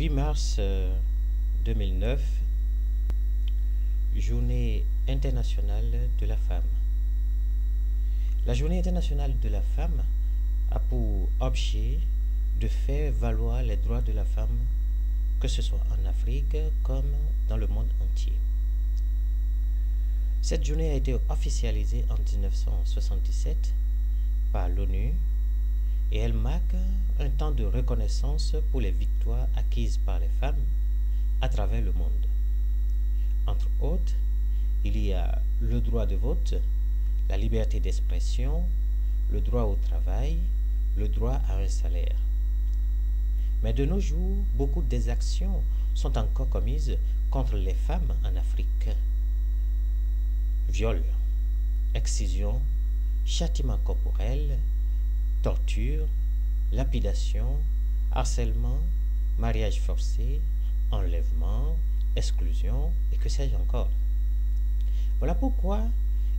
8 mars 2009, Journée internationale de la femme. La Journée internationale de la femme a pour objet de faire valoir les droits de la femme, que ce soit en Afrique comme dans le monde entier. Cette journée a été officialisée en 1977 par l'ONU et elle marque un temps de reconnaissance pour les victoires acquises par les femmes à travers le monde. Entre autres, il y a le droit de vote, la liberté d'expression, le droit au travail, le droit à un salaire. Mais de nos jours, beaucoup d'exactions sont encore commises contre les femmes en Afrique. Viol, excision, châtiment corporel, torture, lapidation, harcèlement, mariage forcé, enlèvement, exclusion et que sais-je encore. Voilà pourquoi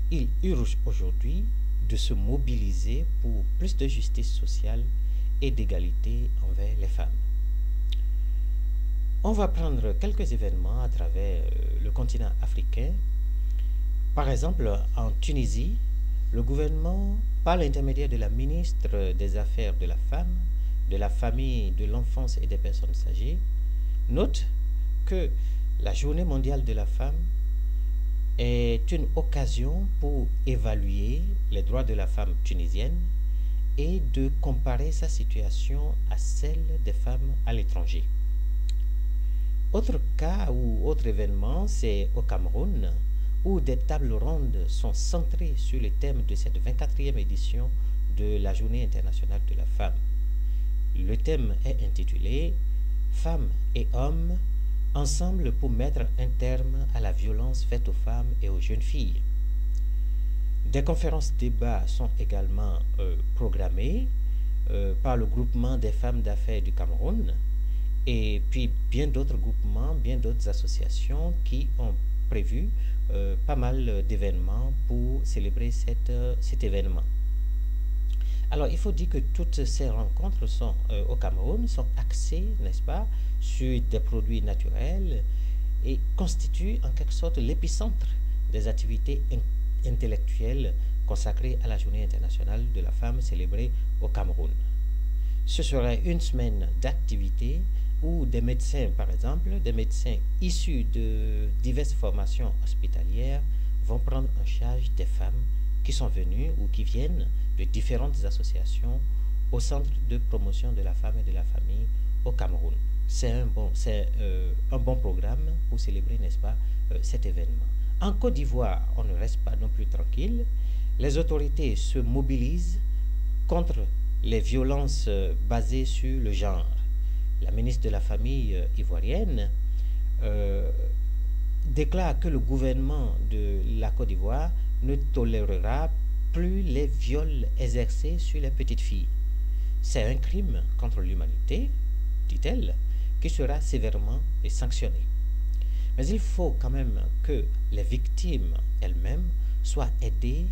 il urge aujourd'hui de se mobiliser pour plus de justice sociale et d'égalité envers les femmes. On va prendre quelques événements à travers le continent africain. Par exemple, en Tunisie, le gouvernement, par l'intermédiaire de la ministre des Affaires de la Femme, de la Famille, de l'Enfance et des Personnes âgées, note que la Journée mondiale de la femme est une occasion pour évaluer les droits de la femme tunisienne et de comparer sa situation à celle des femmes à l'étranger. Autre cas ou autre événement, c'est au Cameroun, où des tables rondes sont centrées sur le thème de cette 24e édition de la Journée internationale de la femme. Le thème est intitulé « Femmes et hommes, ensemble pour mettre un terme à la violence faite aux femmes et aux jeunes filles ». Des conférences-débats sont également programmées par le groupement des femmes d'affaires du Cameroun et puis bien d'autres groupements, bien d'autres associations qui ont prévu pas mal d'événements pour célébrer cet événement. Alors, il faut dire que toutes ces rencontres au Cameroun sont axées, n'est-ce pas, sur des produits naturels et constituent en quelque sorte l'épicentre des activités intellectuelles consacrées à la Journée internationale de la femme célébrée au Cameroun. Ce serait une semaine d'activités où des médecins, par exemple, des médecins issus de diverses formations hospitalières vont prendre en charge des femmes qui sont venues ou qui viennent de différentes associations au Centre de promotion de la femme et de la famille au Cameroun. C'est un bon programme pour célébrer, n'est-ce pas, cet événement. En Côte d'Ivoire, on ne reste pas non plus tranquille. Les autorités se mobilisent contre les violences basées sur le genre. La ministre de la Famille ivoirienne déclare que le gouvernement de la Côte d'Ivoire ne tolérera plus les viols exercés sur les petites filles. C'est un crime contre l'humanité, dit-elle, qui sera sévèrement sanctionné. Mais il faut quand même que les victimes elles-mêmes soient aidées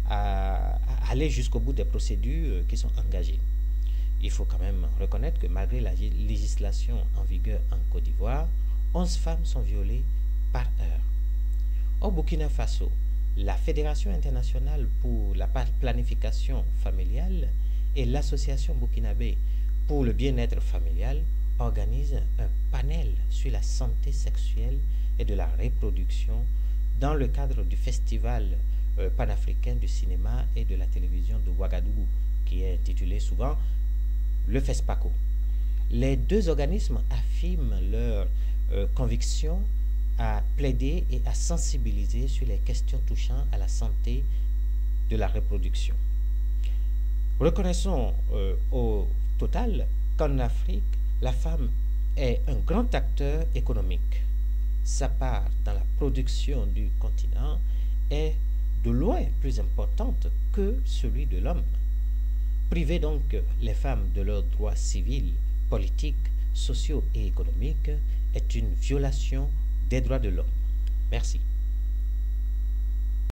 à aller jusqu'au bout des procédures qui sont engagées. Il faut quand même reconnaître que malgré la législation en vigueur en Côte d'Ivoire, 11 femmes sont violées par heure. Au Burkina Faso, la Fédération internationale pour la planification familiale et l'Association burkinabé pour le bien-être familial organisent un panel sur la santé sexuelle et de la reproduction dans le cadre du festival panafricain du cinéma et de la télévision de Ouagadougou, qui est intitulé souvent le FESPACO. Les deux organismes affirment leur conviction à plaider et à sensibiliser sur les questions touchant à la santé de la reproduction. Reconnaissons au total qu'en Afrique, la femme est un grand acteur économique. Sa part dans la production du continent est de loin plus importante que celui de l'homme. Priver donc les femmes de leurs droits civils, politiques, sociaux et économiques est une violation des droits de l'homme. Merci.